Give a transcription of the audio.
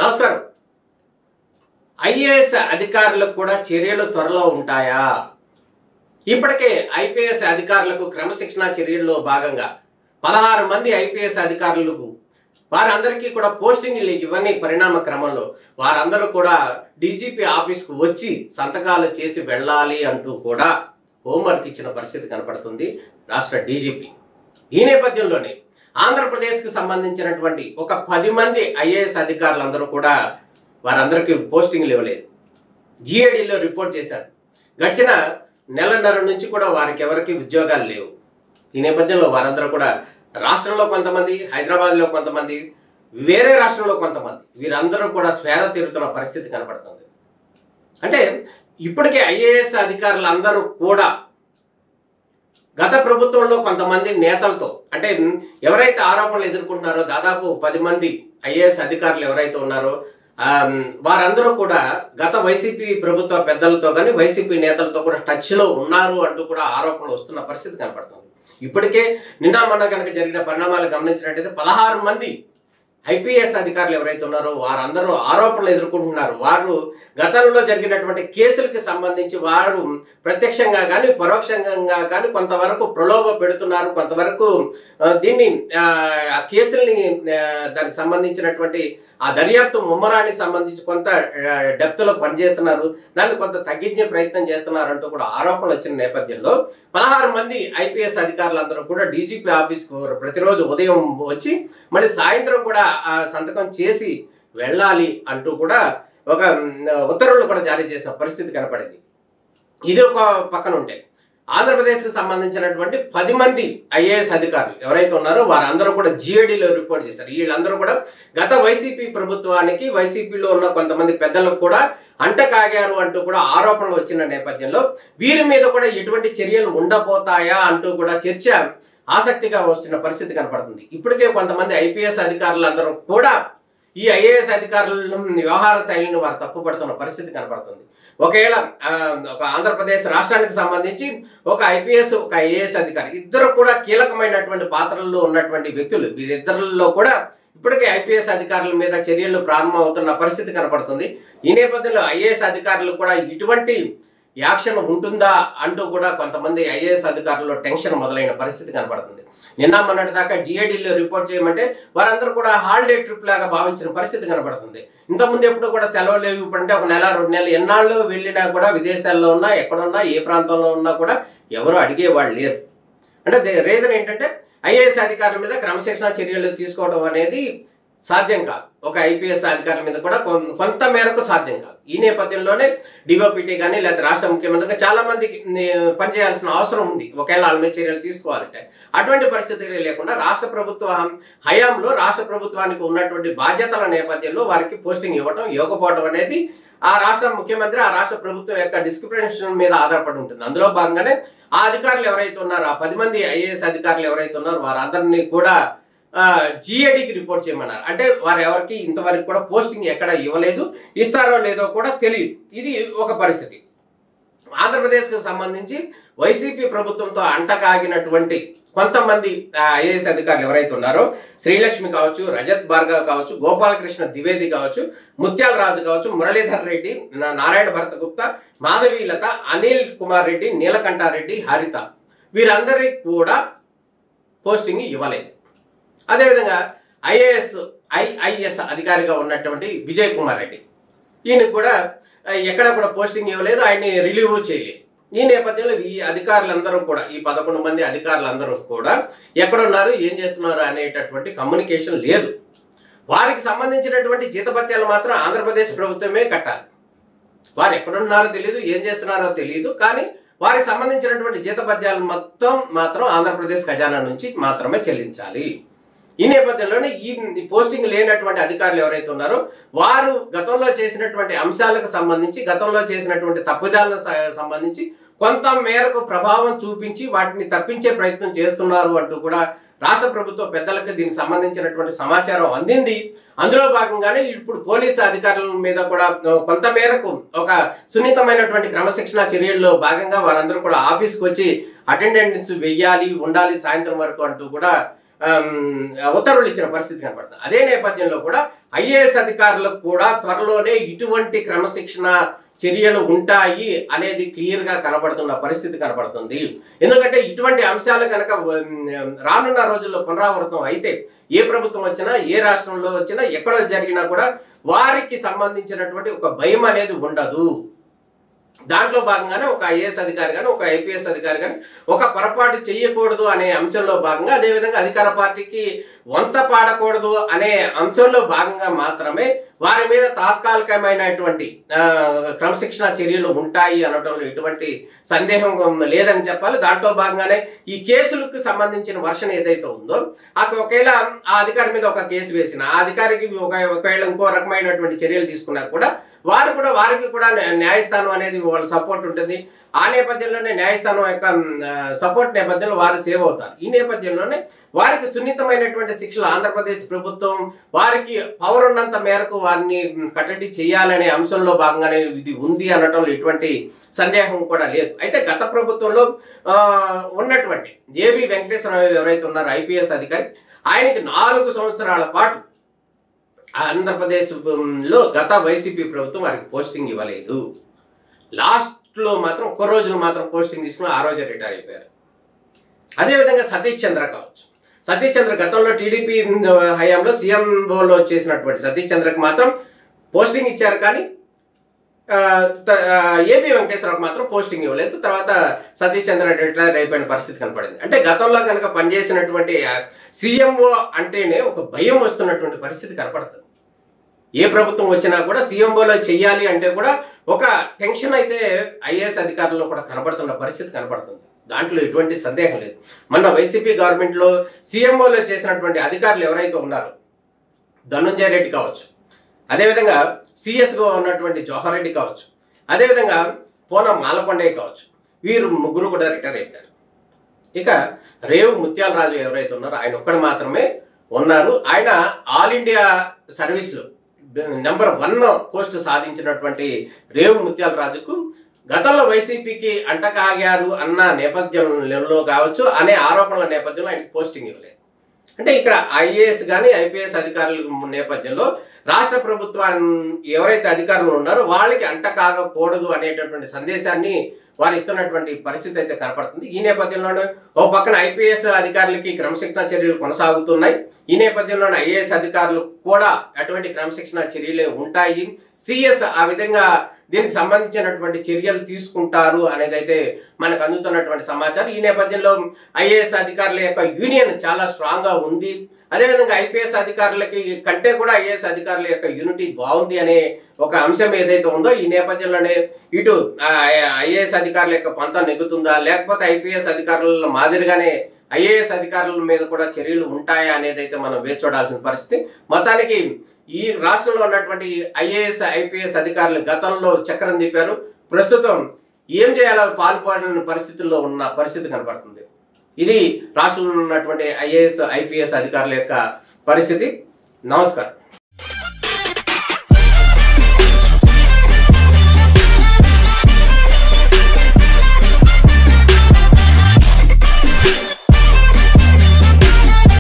నమస్కారం. ఐఏఎస్ అధికారులకు కూడా చర్యలు త్వరలో ఉంటాయా? ఇప్పటికే ఐపీఎస్ అధికారులకు క్రమశిక్షణ చర్యల్లో భాగంగా 16 మంది ఐపీఎస్ అధికారులకు వారందరికీ కూడా పోస్టింగ్లు ఇవ్వని పరిణామ క్రమంలో వారందరూ కూడా డీజీపీ ఆఫీస్కు వచ్చి సంతకాలు చేసి వెళ్ళాలి అంటూ కూడా హోంవర్క్ ఇచ్చిన పరిస్థితి కనపడుతుంది రాష్ట్ర డీజీపీ. ఈ నేపథ్యంలోనే ఆంధ్రప్రదేశ్కి సంబంధించినటువంటి ఒక 10 మంది ఐఏఎస్ అధికారులందరూ కూడా వారందరికీ పోస్టింగ్లు ఇవ్వలేదు. జిఏడిలో రిపోర్ట్ చేశారు. గడిచిన నెలన్నర నుంచి కూడా వారికి ఎవరికి ఉద్యోగాలు లేవు. ఈ నేపథ్యంలో వారందరూ కూడా రాష్ట్రంలో కొంతమంది, హైదరాబాద్లో కొంతమంది, వేరే రాష్ట్రంలో కొంతమంది, వీరందరూ కూడా స్వేద తీరుతున్న పరిస్థితి కనపడుతుంది. అంటే ఇప్పటికే ఐఏఎస్ అధికారులందరూ కూడా గత ప్రభుత్వంలో కొంతమంది నేతలతో, అంటే ఎవరైతే ఆరోపణలు ఎదుర్కొంటున్నారో దాదాపు 10 మంది ఐఏఎస్ అధికారులు ఎవరైతే ఉన్నారో వారందరూ కూడా గత వైసీపీ ప్రభుత్వ పెద్దలతో కానీ వైసీపీ నేతలతో కూడా టచ్లో ఉన్నారు అంటూ కూడా ఆరోపణలు వస్తున్న పరిస్థితి కనపడుతుంది. ఇప్పటికే నిన్న మొన్న కనుక జరిగిన పరిణామాలు గమనించినట్టయితే 16 మంది ఐపీఎస్ అధికారులు ఎవరైతే ఉన్నారో వారందరూ ఆరోపణలు ఎదుర్కొంటున్నారు. వారు గతంలో జరిగినటువంటి కేసులకి సంబంధించి వారు ప్రత్యక్షంగా కానీ పరోక్షంగా కానీ కొంతవరకు ప్రలోభ పెడుతున్నారు. కొంతవరకు దీన్ని ఆ కేసుల్ని దానికి సంబంధించినటువంటి ఆ దర్యాప్తు ముమ్మరానికి సంబంధించి కొంత డెప్త్లో పనిచేస్తున్నారు, దాన్ని కొంత తగ్గించే ప్రయత్నం చేస్తున్నారు అంటూ కూడా ఆరోపణలు వచ్చిన నేపథ్యంలో 16 మంది ఐపీఎస్ అధికారులందరూ కూడా డీజీపీ ఆఫీస్కు ప్రతిరోజు ఉదయం వచ్చి మళ్ళీ సాయంత్రం కూడా సంతకం చేసి వెళ్ళాలి అంటూ కూడా ఒక ఉత్తర్వులు కూడా జారీ చేసిన పరిస్థితి కనపడింది. ఇది ఒక పక్కన ఉంటే ఆంధ్రప్రదేశ్కి సంబంధించినటువంటి 10 మంది ఐఏఎస్ అధికారులు ఎవరైతే ఉన్నారో వారందరూ కూడా జిఏడిలో రిపోర్ట్ చేశారు. వీళ్ళందరూ కూడా గత వైసీపీ ప్రభుత్వానికి వైసీపీలో ఉన్న కొంతమంది పెద్దలకు కూడా అంటకాగారు అంటూ కూడా ఆరోపణలు వచ్చిన నేపథ్యంలో వీరి మీద కూడా ఎటువంటి చర్యలు ఉండబోతాయా అంటూ కూడా చర్చ ఆసక్తిగా వచ్చిన పరిస్థితి కనపడుతుంది. ఇప్పటికే కొంతమంది ఐపీఎస్ అధికారులందరూ కూడా ఈ ఐఏఎస్ అధికారుల వ్యవహార శైలిని వారు తప్పుపడుతున్న పరిస్థితి కనపడుతుంది. ఒకవేళ ఒక ఆంధ్రప్రదేశ్ రాష్ట్రానికి సంబంధించి ఒక ఐపీఎస్ ఒక ఐఏఎస్ అధికారి ఇద్దరు కూడా కీలకమైనటువంటి పాత్రల్లో ఉన్నటువంటి వ్యక్తులు, వీరిద్దరిలో కూడా ఇప్పటికే ఐపీఎస్ అధికారుల మీద చర్యలు ప్రారంభం అవుతున్న పరిస్థితి కనపడుతుంది. ఈ నేపథ్యంలో ఐఏఎస్ అధికారులు కూడా ఇటువంటి యాక్షన్ ఉంటుందా అంటూ కూడా కొంతమంది ఐఏఎస్ అధికారుల్లో టెన్షన్ మొదలైన పరిస్థితి కనపడుతుంది. నిన్న మొన్నటి దాకా జిఏడిలో రిపోర్ట్ చేయమంటే వారందరూ కూడా హాలిడే ట్రిప్ లాగా భావించిన పరిస్థితి కనపడుతుంది. ఇంతకుముందు ఎప్పుడు కూడా సెలవు లేవు, ఇప్పుడంటే ఒక నెల 2 నెలలు ఎన్నాళ్ళు వెళ్ళినా కూడా విదేశాల్లో ఉన్నా ఎక్కడున్నా ఏ ప్రాంతంలో ఉన్నా కూడా ఎవరు అడిగేవాళ్ళు లేరు. అంటే రీజన్ ఏంటంటే ఐఏఎస్ అధికారుల మీద క్రమశిక్షణ చర్యలు తీసుకోవడం అనేది సాధ్యం కాదు. ఒక ఐపీఎస్ అధికారుల మీద కూడా కొంత మేరకు సాధ్యం కాదు. ఈ నేపథ్యంలోనే డిఓపిటీ కానీ లేదా రాష్ట్ర ముఖ్యమంత్రి చాలా మందికి పనిచేయాల్సిన అవసరం ఉంది ఒకవేళ వాళ్ళ మీద చర్యలు తీసుకోవాలంటే. అటువంటి పరిస్థితులు లేకుండా రాష్ట్ర ప్రభుత్వ హయాంలో రాష్ట్ర ప్రభుత్వానికి ఉన్నటువంటి బాధ్యతల నేపథ్యంలో వారికి పోస్టింగ్ ఇవ్వకపోవడం అనేది ఆ రాష్ట్ర ముఖ్యమంత్రి ఆ రాష్ట్ర ప్రభుత్వం యొక్క డిస్క్రిప్షన్ మీద ఆధారపడి ఉంటుంది. అందులో భాగంగానే ఆ అధికారులు ఎవరైతే ఉన్నారో ఆ 10 మంది ఐఏఎస్ అధికారులు ఎవరైతే ఉన్నారో వారందరినీ కూడా జిఏడికి రిపోర్ట్ చేయమన్నారు. అంటే వారు ఎవరికి ఇంతవరకు కూడా పోస్టింగ్ ఎక్కడ ఇవ్వలేదు, ఇస్తారో లేదో కూడా తెలియదు. ఇది ఒక పరిస్థితి. ఆంధ్రప్రదేశ్కి సంబంధించి వైసీపీ ప్రభుత్వంతో అంటకాగినటువంటి కొంతమంది ఐఏఎస్ అధికారులు ఎవరైతే ఉన్నారో శ్రీలక్ష్మి కావచ్చు, రజత్ భార్గవ్ కావచ్చు, గోపాలకృష్ణ ద్వివేది కావచ్చు, ముత్యాల రాజు కావచ్చు, మురళీధర్ రెడ్డి, నారాయణ భరత గుప్తా, మాధవీలత, అనిల్ కుమార్ రెడ్డి, నీలకంఠారెడ్డి, హరిత వీరందరికీ కూడా పోస్టింగ్ ఇవ్వలేదు. అదేవిధంగా ఐఐఎస్ అధికారిగా ఉన్నటువంటి విజయ్ కుమార్ రెడ్డి ఈయనకు కూడా ఎక్కడ కూడా పోస్టింగ్ ఇవ్వలేదు, ఆయన్ని రిలీవ్ చేయలేదు. ఈ నేపథ్యంలో ఈ అధికారులందరూ కూడా ఈ 11 మంది అధికారులందరూ కూడా ఎక్కడున్నారు, ఏం చేస్తున్నారు అనేటటువంటి కమ్యూనికేషన్ లేదు. వారికి సంబంధించినటువంటి జీతభత్యాలు మాత్రం ఆంధ్రప్రదేశ్ ప్రభుత్వమే కట్టాలి. వారు ఎక్కడున్నారో తెలియదు, ఏం చేస్తున్నారో తెలియదు, కానీ వారికి సంబంధించినటువంటి జీతభత్యాలు మాత్రం ఆంధ్రప్రదేశ్ ఖజానా నుంచి మాత్రమే చెల్లించాలి. ఈ నేపథ్యంలోనే ఈ పోస్టింగ్ లేనటువంటి అధికారులు ఎవరైతే ఉన్నారో వారు గతంలో చేసినటువంటి అంశాలకు సంబంధించి, గతంలో చేసినటువంటి తప్పిదాలకు సంబంధించి కొంత మేరకు ప్రభావం చూపించి వాటిని తప్పించే ప్రయత్నం చేస్తున్నారు అంటూ కూడా రాష్ట్ర ప్రభుత్వ పెద్దలకు దీనికి సంబంధించినటువంటి సమాచారం అందింది. అందులో భాగంగానే ఇప్పుడు పోలీసు అధికారుల మీద కూడా కొంత మేరకు ఒక సున్నితమైనటువంటి క్రమశిక్షణ చర్యల్లో భాగంగా వారందరూ కూడా ఆఫీస్కి వచ్చి అటెండెన్స్ వెయ్యాలి, ఉండాలి సాయంత్రం వరకు అంటూ కూడా ఉత్తర్వులు ఇచ్చిన పరిస్థితి కనపడుతుంది. అదే నేపథ్యంలో కూడా ఐఏఎస్ అధికారులకు కూడా త్వరలోనే ఇటువంటి క్రమశిక్షణ చర్యలు ఉంటాయి అనేది క్లియర్గా కనబడుతున్న పరిస్థితి కనబడుతుంది. ఎందుకంటే ఇటువంటి అంశాలు కనుక రానున్న రోజుల్లో పునరావృతం అయితే ఏ ప్రభుత్వం వచ్చినా, ఏ రాష్ట్రంలో వచ్చినా, ఎక్కడ జరిగినా కూడా వారికి సంబంధించినటువంటి ఒక భయం అనేది ఉండదు. దాంట్లో భాగంగానే ఒక ఐఏఎస్ అధికారి కానీ, ఒక ఐపీఎస్ అధికారి కానీ ఒక పొరపాటు చేయకూడదు అనే అంశంలో భాగంగా, అదేవిధంగా అధికార పార్టీకి వంత పాడకూడదు అనే అంశంలో భాగంగా మాత్రమే వారి మీద తాత్కాలికమైనటువంటి క్రమశిక్షణ చర్యలు ఉంటాయి అనడంలో ఎటువంటి సందేహం లేదని చెప్పాలి. దాంట్లో భాగంగానే ఈ కేసులకు సంబంధించిన వర్షన్ ఏదైతే ఉందో, ఒకవేళ ఆ అధికారి మీద ఒక కేసు వేసిన ఆ అధికారికి ఒకవేళ ఇంకో రకమైనటువంటి చర్యలు తీసుకున్నా కూడా వారికి కూడా న్యాయస్థానం అనేది వాళ్ళ సపోర్ట్ ఉంటుంది. ఆ నేపథ్యంలోనే న్యాయస్థానం యొక్క సపోర్ట్ నేపథ్యంలో వారు సేవ్ అవుతారు. ఈ నేపథ్యంలోనే వారికి సున్నితమైనటువంటి శిక్షలు ఆంధ్రప్రదేశ్ ప్రభుత్వం వారికి పవర్ ఉన్నంత మేరకు వారిని కట్టడి చేయాలనే అంశంలో భాగంగానే ఇది ఉంది అనటంలో ఎటువంటి సందేహం కూడా లేదు. అయితే గత ప్రభుత్వంలో ఉన్నటువంటి ఏబి వెంకటేశ్వరరావు ఎవరైతే ఉన్నారో ఐపీఎస్ అధికారి, ఆయనకి 4 సంవత్సరాల పాటు ఆంధ్రప్రదేశ్లో గత వైసీపీ ప్రభుత్వం వారికి పోస్టింగ్ ఇవ్వలేదు. లాస్ట్లో మాత్రం ఒక్క రోజులు మాత్రం పోస్టింగ్ తీసుకుని ఆ రోజే రిటైర్ అయిపోయారు. అదేవిధంగా సతీష్ చంద్ర కావచ్చు. సతీష్ చంద్ర గతంలో టీడీపీ హయాంలో సీఎంఓలో చేసినటువంటి సతీష్ చంద్రకు మాత్రం పోస్టింగ్ ఇచ్చారు, కానీ ఏబి వెంకటేశ్వరరావుకు మాత్రం పోస్టింగ్ ఇవ్వలేదు. తర్వాత సతీష్ చంద్ర రిటైర్ అయిపోయిన పరిస్థితి కనపడింది. అంటే గతంలో కనుక పనిచేసినటువంటి సీఎంఓ అంటేనే ఒక భయం వస్తున్నటువంటి పరిస్థితి కనపడుతుంది. ఏ ప్రభుత్వం వచ్చినా కూడా సీఎంఓలో చెయ్యాలి అంటే కూడా ఒక టెన్షన్ అయితే ఐఏఎస్ అధికారుల్లో కూడా కనబడుతున్న పరిస్థితి కనబడుతుంది. దాంట్లో ఎటువంటి సందేహం లేదు. మొన్న వైసీపీ గవర్నమెంట్లో సీఎంఓలో చేసినటువంటి అధికారులు ఎవరైతే ఉన్నారో, ధనుంజయ రెడ్డి కావచ్చు, అదేవిధంగా సిఎస్గా ఉన్నటువంటి జవహర్ రెడ్డి కావచ్చు, అదేవిధంగా పూనం మాలకొండయ్య కావచ్చు, వీరు ముగ్గురు కూడా రిటైర్ అయిపోయారు. ఇక రేవు ముత్యాలరాజు ఎవరైతే ఉన్నారో ఆయన ఒక్కడు మాత్రమే ఉన్నారు. ఆయన ఆల్ ఇండియా సర్వీస్లో నెంబర్ 1 పోస్టు సాధించినటువంటి రేవు ముత్యాలరాజుకు గతంలో వైసీపీకి అంటకాగారు అన్న నేపథ్యంలో కావచ్చు, అనే ఆరోపణల నేపథ్యంలో ఆయనకి పోస్టింగ్ ఇవ్వలేదు. అంటే ఇక్కడ ఐఏఎస్ కానీ ఐపీఎస్ అధికారుల నేపథ్యంలో రాష్ట్ర ప్రభుత్వాన్ని ఎవరైతే అధికారులు ఉన్నారో వాళ్ళకి అంట కాగకూడదు అనేటటువంటి సందేశాన్ని వారు ఇస్తున్నటువంటి పరిస్థితి అయితే కనపడుతుంది. ఈ నేపథ్యంలోనే ఓ పక్కన ఐపీఎస్ అధికారులకి క్రమశిక్షణ చర్యలు కొనసాగుతున్నాయి. ఈ నేపథ్యంలోనే ఐఏఎస్ అధికారులు కూడా అటువంటి క్రమశిక్షణ చర్యలే ఉంటాయి. సిఎస్ ఆ విధంగా దీనికి సంబంధించినటువంటి చర్యలు తీసుకుంటారు అనేది అయితే మనకు అందుతున్నటువంటి సమాచారం. ఈ నేపథ్యంలో ఐఏఎస్ అధికారుల యొక్క యూనియన్ చాలా స్ట్రాంగ్గా ఉంది. అదేవిధంగా ఐపీఎస్ అధికారులకి కంటే కూడా ఐఏఎస్ అధికారుల యొక్క యూనిటీ బాగుంది అనే ఒక అంశం ఏదైతే ఉందో, ఈ నేపథ్యంలోనే ఇటు ఐఏఎస్ అధికారుల యొక్క పంతం నెగ్గుతుందా, లేకపోతే ఐపీఎస్ అధికారుల మాదిరిగానే ఐఏఎస్ అధికారుల మీద కూడా చర్యలు ఉంటాయా అనేది అయితే మనం వేచి చూడాల్సిన పరిస్థితి. మొత్తానికి ఈ రాష్ట్రంలో ఉన్నటువంటి ఐఏఎస్ ఐపీఎస్ అధికారులు గతంలో చక్రం తిప్పారు. ప్రస్తుతం ఏం చేయాలో పాల్పడిన పరిస్థితుల్లో ఉన్న పరిస్థితి కనబడుతుంది. ఇది రాష్ట్రంలో ఉన్నటువంటి ఐఏఎస్ ఐపీఎస్ అధికారుల యొక్క పరిస్థితి. నమస్కారం.